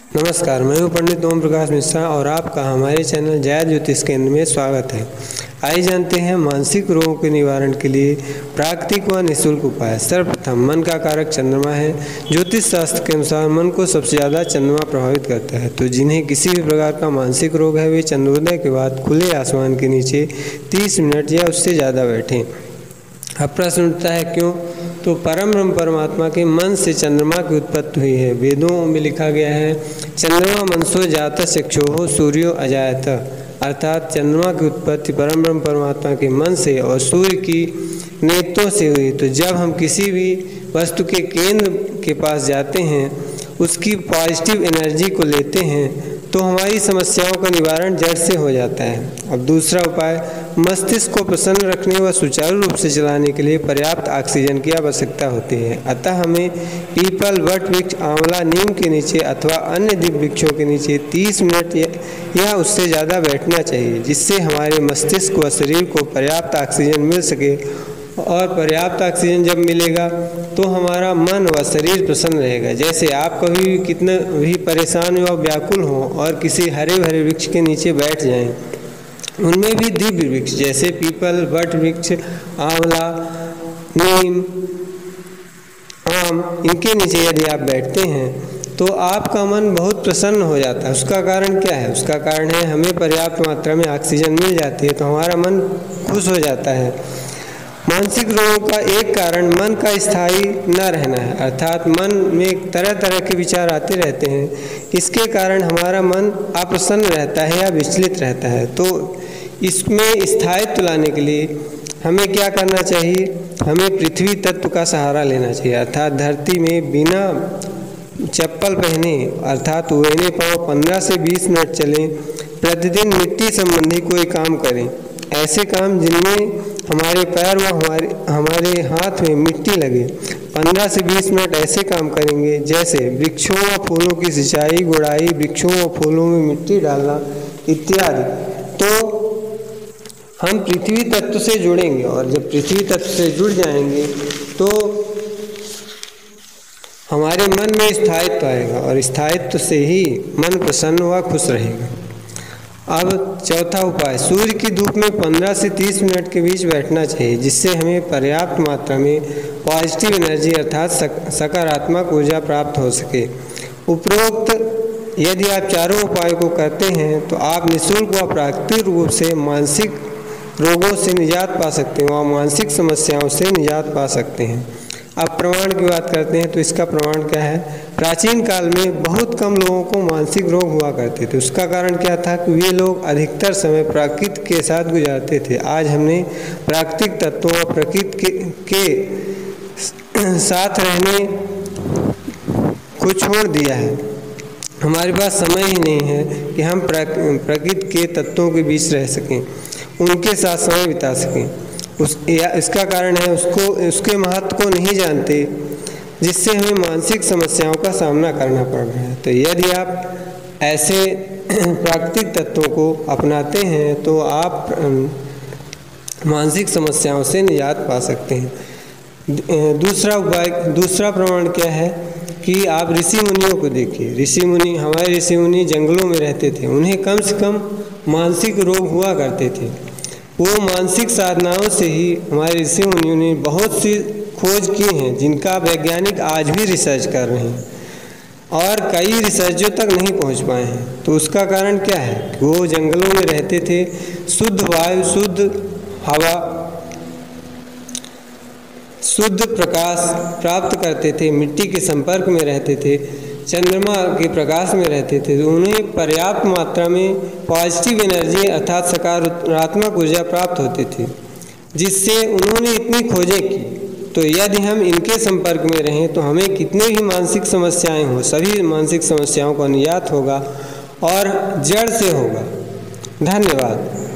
नमस्कार, मैं हूं पंडित ओम प्रकाश मिश्रा और आपका हमारे चैनल जया ज्योतिष केंद्र में स्वागत है। आइए जानते हैं मानसिक रोगों के निवारण के लिए प्राकृतिक व निःशुल्क उपाय। सर्वप्रथम मन का कारक चंद्रमा है। ज्योतिष शास्त्र के अनुसार मन को सबसे ज़्यादा चंद्रमा प्रभावित करता है। तो जिन्हें किसी भी प्रकार का मानसिक रोग है वे चंद्रोदय के बाद खुले आसमान के नीचे 30 मिनट या उससे ज़्यादा बैठें। अब प्रश्न उठता है क्यों? तो परम ब्रह्म परमात्मा के मन से चंद्रमा की उत्पत्ति हुई है। वेदों में लिखा गया है, चंद्रमा मनसो जात चक्षुः सूर्यो अजायत, अर्थात चंद्रमा की उत्पत्ति परम ब्रह्म परमात्मा के मन से और सूर्य की नेत्रों से हुई। तो जब हम किसी भी वस्तु के केंद्र के पास जाते हैं, उसकी पॉजिटिव एनर्जी को लेते हैं, तो हमारी समस्याओं का निवारण जड़ से हो जाता है। अब दूसरा उपाय, मस्तिष्क को प्रसन्न रखने व सुचारू रूप से चलाने के लिए पर्याप्त ऑक्सीजन की आवश्यकता होती है। अतः हमें पीपल, वट वृक्ष, आंवला, नीम के नीचे अथवा अन्य दिव्य वृक्षों के नीचे 30 मिनट या उससे ज़्यादा बैठना चाहिए, जिससे हमारे मस्तिष्क व शरीर को पर्याप्त ऑक्सीजन मिल सके। और पर्याप्त ऑक्सीजन जब मिलेगा तो हमारा मन व शरीर प्रसन्न रहेगा। जैसे आप कभी भी कितना भी परेशान हो, व्याकुल हो और किसी हरे भरे वृक्ष के नीचे बैठ जाएं, उनमें भी दिव्य वृक्ष जैसे पीपल, वट वृक्ष, आंवला, नीम, आम, इनके नीचे यदि आप बैठते हैं तो आपका मन बहुत प्रसन्न हो जाता है। उसका कारण क्या है? उसका कारण है हमें पर्याप्त मात्रा में ऑक्सीजन मिल जाती है, तो हमारा मन खुश हो जाता है। मानसिक रोगों का एक कारण मन का स्थायी न रहना है, अर्थात मन में तरह तरह के विचार आते रहते हैं। इसके कारण हमारा मन अप्रसन्न रहता है या विचलित रहता है। तो इसमें स्थायित्व लाने के लिए हमें क्या करना चाहिए? हमें पृथ्वी तत्व का सहारा लेना चाहिए, अर्थात धरती में बिना चप्पल पहने अर्थात उड़ेने पाँव 15 से 20 मिनट चलें। प्रतिदिन मिट्टी संबंधी कोई काम करें, ऐसे काम जिनमें हमारे पैर व हमारे हाथ में मिट्टी लगे। 15 से 20 मिनट ऐसे काम करेंगे जैसे वृक्षों व फूलों की सिंचाई, गुड़ाई, वृक्षों व फूलों में मिट्टी डालना इत्यादि। तो हम पृथ्वी तत्व से जुड़ेंगे और जब पृथ्वी तत्व से जुड़ जाएंगे तो हमारे मन में स्थायित्व आएगा और स्थायित्व से ही मन प्रसन्न व खुश रहेगा। अब चौथा उपाय, सूर्य की धूप में 15 से 30 मिनट के बीच बैठना चाहिए, जिससे हमें पर्याप्त मात्रा में पॉजिटिव एनर्जी अर्थात सकारात्मक ऊर्जा प्राप्त हो सके। उपरोक्त यदि आप चारों उपायों को करते हैं तो आप निःशुल्क व प्राकृतिक रूप से मानसिक रोगों से निजात पा सकते हैं व मानसिक समस्याओं से निजात पा सकते हैं। अब प्रमाण की बात करते हैं तो इसका प्रमाण क्या है? प्राचीन काल में बहुत कम लोगों को मानसिक रोग हुआ करते थे। उसका कारण क्या था कि वे लोग अधिकतर समय प्रकृति के साथ गुजारते थे। आज हमने प्राकृतिक तत्वों और प्रकृति के साथ रहने को छोड़ दिया है। हमारे पास समय ही नहीं है कि हम प्रकृति के तत्वों के बीच रह सकें, उनके साथ समय बिता सकें। इसका कारण है उसके महत्व को नहीं जानते, जिससे हमें मानसिक समस्याओं का सामना करना पड़ रहा है। तो यदि आप ऐसे प्राकृतिक तत्वों को अपनाते हैं तो आप मानसिक समस्याओं से निजात पा सकते हैं। दूसरा उपाय, दूसरा प्रमाण क्या है कि आप ऋषि मुनियों को देखिए। हमारे ऋषि मुनि जंगलों में रहते थे, उन्हें कम से कम मानसिक रोग हुआ करते थे। वो मानसिक साधनाओं से ही हमारे ऋषि मुनियों ने बहुत सी खोज की हैं, जिनका वैज्ञानिक आज भी रिसर्च कर रहे हैं और कई रिसर्चों तक नहीं पहुंच पाए हैं। तो उसका कारण क्या है? वो जंगलों में रहते थे, शुद्ध वायु, शुद्ध हवा, शुद्ध प्रकाश प्राप्त करते थे, मिट्टी के संपर्क में रहते थे, चंद्रमा के प्रकाश में रहते थे। तो उन्हें पर्याप्त मात्रा में पॉजिटिव एनर्जी अर्थात सकारात्मक ऊर्जा प्राप्त होती थी, जिससे उन्होंने इतनी खोजें की। तो यदि हम इनके संपर्क में रहें तो हमें कितने भी मानसिक समस्याएं हों, सभी मानसिक समस्याओं का निजात होगा और जड़ से होगा। धन्यवाद।